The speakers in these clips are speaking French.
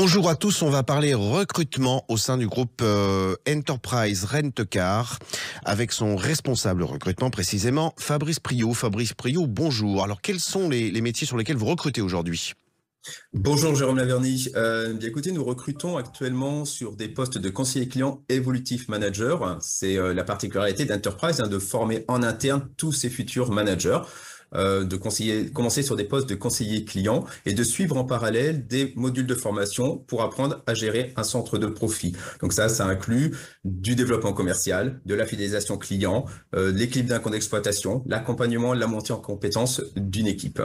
Bonjour à tous, on va parler recrutement au sein du groupe Enterprise Rent-A-Car avec son responsable recrutement précisément, Fabrice Priault. Fabrice Priault, bonjour. Alors quels sont les métiers sur lesquels vous recrutez aujourd'hui ? Bonjour Jérôme Laverny. Bien écoutez, nous recrutons actuellement sur des postes de conseiller client Evolutive Manager. C'est la particularité d'Enterprise de former en interne tous ses futurs managers. Commencer sur des postes de conseiller client et de suivre en parallèle des modules de formation pour apprendre à gérer un centre de profit. Donc ça inclut du développement commercial, de la fidélisation client, l'équilibre d'un compte d'exploitation, l'accompagnement, la montée en compétences d'une équipe.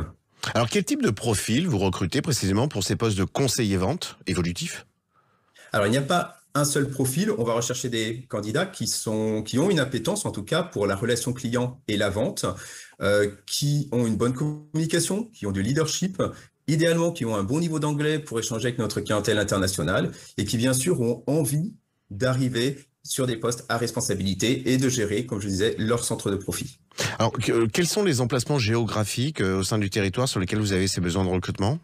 Alors quel type de profil vous recrutez précisément pour ces postes de conseiller vente évolutif ? Alors, il n'y a pas un seul profil. On va rechercher des candidats qui ont une appétence, en tout cas, pour la relation client et la vente, qui ont une bonne communication, qui ont du leadership, idéalement qui ont un bon niveau d'anglais pour échanger avec notre clientèle internationale et qui, bien sûr, ont envie d'arriver sur des postes à responsabilité et de gérer, comme je disais, leur centre de profit. Alors quels sont les emplacements géographiques au sein du territoire sur lesquels vous avez ces besoins de recrutement ?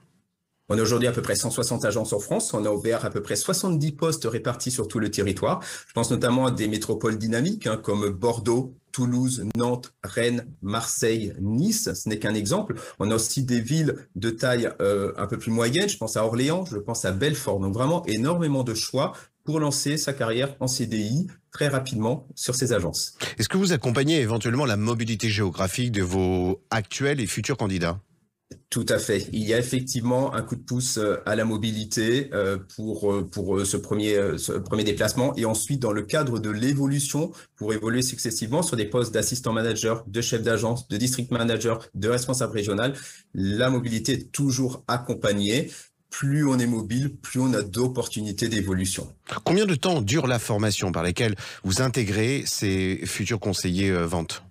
On a aujourd'hui à peu près 160 agences en France. On a ouvert à peu près 70 postes répartis sur tout le territoire. Je pense notamment à des métropoles dynamiques comme Bordeaux, Toulouse, Nantes, Rennes, Marseille, Nice. Ce n'est qu'un exemple. On a aussi des villes de taille un peu plus moyenne. Je pense à Orléans, je pense à Belfort. Donc vraiment énormément de choix pour lancer sa carrière en CDI très rapidement sur ces agences. Est-ce que vous accompagnez éventuellement la mobilité géographique de vos actuels et futurs candidats ? Tout à fait. Il y a effectivement un coup de pouce à la mobilité pour ce premier déplacement et ensuite dans le cadre de l'évolution pour évoluer successivement sur des postes d'assistant manager, de chef d'agence, de district manager, de responsable régional. La mobilité est toujours accompagnée. Plus on est mobile, plus on a d'opportunités d'évolution. Combien de temps dure la formation par laquelle vous intégrez ces futurs conseillers vente ?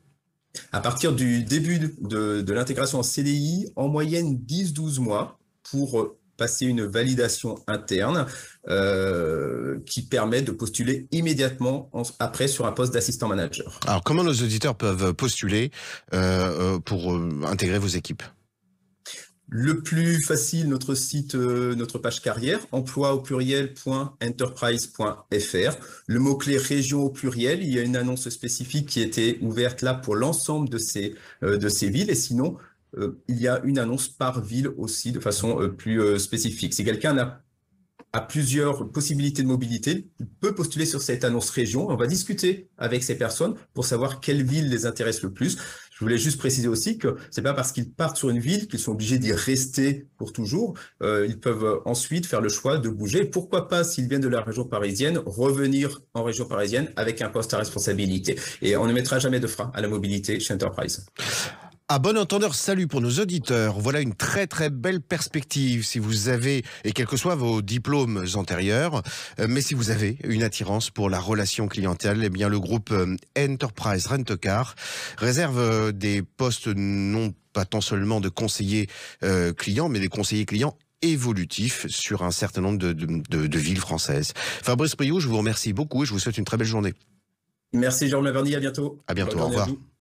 À partir du début de l'intégration en CDI, en moyenne 10-12 mois pour passer une validation interne qui permet de postuler immédiatement après sur un poste d'assistant manager. Alors comment nos auditeurs peuvent postuler pour intégrer vos équipes ? Le plus facile, notre site, notre page carrière, emploi au pluriel.enterprise.fr. Le mot-clé région au pluriel, il y a une annonce spécifique qui a été ouverte là pour l'ensemble de ces villes. Et sinon, il y a une annonce par ville aussi de façon plus spécifique. Si quelqu'un a plusieurs possibilités de mobilité, il peut postuler sur cette annonce région. On va discuter avec ces personnes pour savoir quelle ville les intéresse le plus. Je voulais juste préciser aussi que c'est pas parce qu'ils partent sur une ville qu'ils sont obligés d'y rester pour toujours. Ils peuvent ensuite faire le choix de bouger. Pourquoi pas, s'ils viennent de la région parisienne, revenir en région parisienne avec un poste à responsabilité. Et on ne mettra jamais de frein à la mobilité chez Enterprise. À bon entendeur, salut pour nos auditeurs. Voilà une très très belle perspective si vous avez, et quels que soient vos diplômes antérieurs, mais si vous avez une attirance pour la relation clientèle, eh bien le groupe Enterprise Rent-A-Car réserve des postes non pas tant seulement de conseillers clients, mais des conseillers clients évolutifs sur un certain nombre de villes françaises. Fabrice Priault, je vous remercie beaucoup et je vous souhaite une très belle journée. Merci Jérôme Laverny, à bientôt. À bientôt, au revoir.